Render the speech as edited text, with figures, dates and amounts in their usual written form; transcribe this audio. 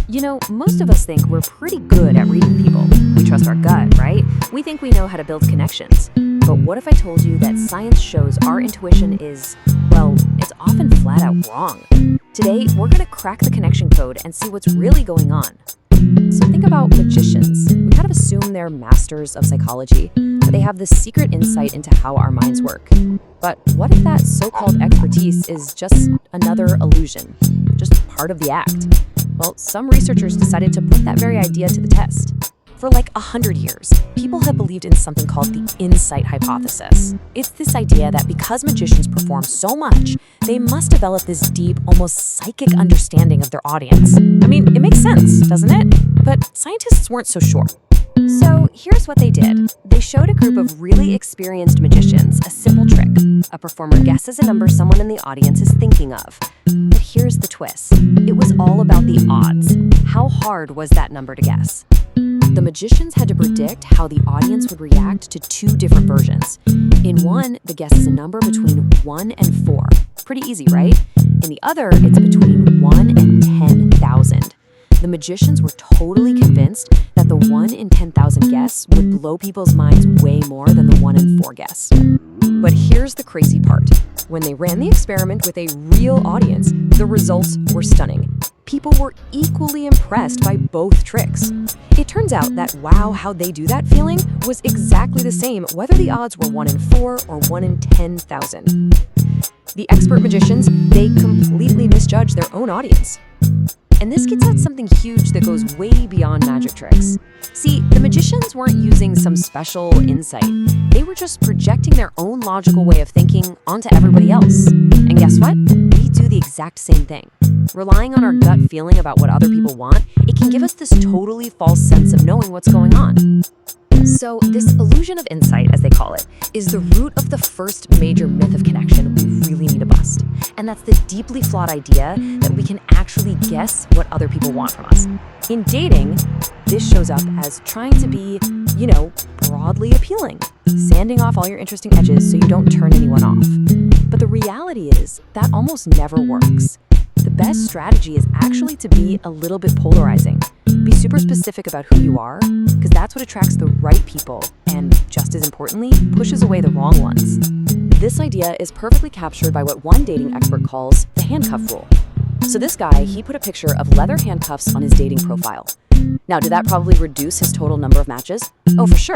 You know, most of us think we're pretty good at reading people. We trust our gut, right? We think we know how to build connections. But what if I told you that science shows our intuition is, well, it's often flat out wrong? Today, we're going to crack the connection code and see what's really going on. So think about magicians. We kind of assume they're masters of psychology, that they have this secret insight into how our minds work. But what if that so-called expertise is just another illusion, just part of the act? Well, some researchers decided to put that very idea to the test. For like 100 years, people have believed in something called the insight hypothesis. It's this idea that because magicians perform so much, they must develop this deep, almost psychic understanding of their audience. I mean, it makes sense, doesn't it? But scientists weren't so sure. So here's what they did. They showed a group of really experienced magicians a simple trick. A performer guesses a number someone in the audience is thinking of. But here's the twist. It was all about the odds. How hard was that number to guess? The magicians had to predict how the audience would react to two different versions. In one, the guess is a number between 1 and 4. Pretty easy, right? In the other, it's between 1 and 10,000. The magicians were totally convinced that the 1 in 10,000 guess would blow people's minds way more than the 1 in 4 guess. But here's the crazy part. When they ran the experiment with a real audience, the results were stunning. People were equally impressed by both tricks. It turns out that wow, how they do that feeling was exactly the same whether the odds were 1 in 4 or 1 in 10,000. The expert magicians, they completely misjudged their own audience. And this gets at something huge that goes way beyond magic tricks. See, the magicians weren't using some special insight. They were just projecting their own logical way of thinking onto everybody else. And guess what? We do the exact same thing. Relying on our gut feeling about what other people want, it can give us this totally false sense of knowing what's going on. So this illusion of insight, as they call it, is the root of the first major myth of connection we really need to bust. And that's the deeply flawed idea that we can actually guess what other people want from us. In dating, this shows up as trying to be, broadly appealing, sanding off all your interesting edges so you don't turn anyone off. But the reality is that almost never works. The best strategy is actually to be a little bit polarizing. Be super specific about who you are, because that's what attracts the right people and, just as importantly, pushes away the wrong ones. This idea is perfectly captured by what one dating expert calls the handcuff rule. So this guy, he put a picture of leather handcuffs on his dating profile. Now, did that probably reduce his total number of matches? Oh, for sure.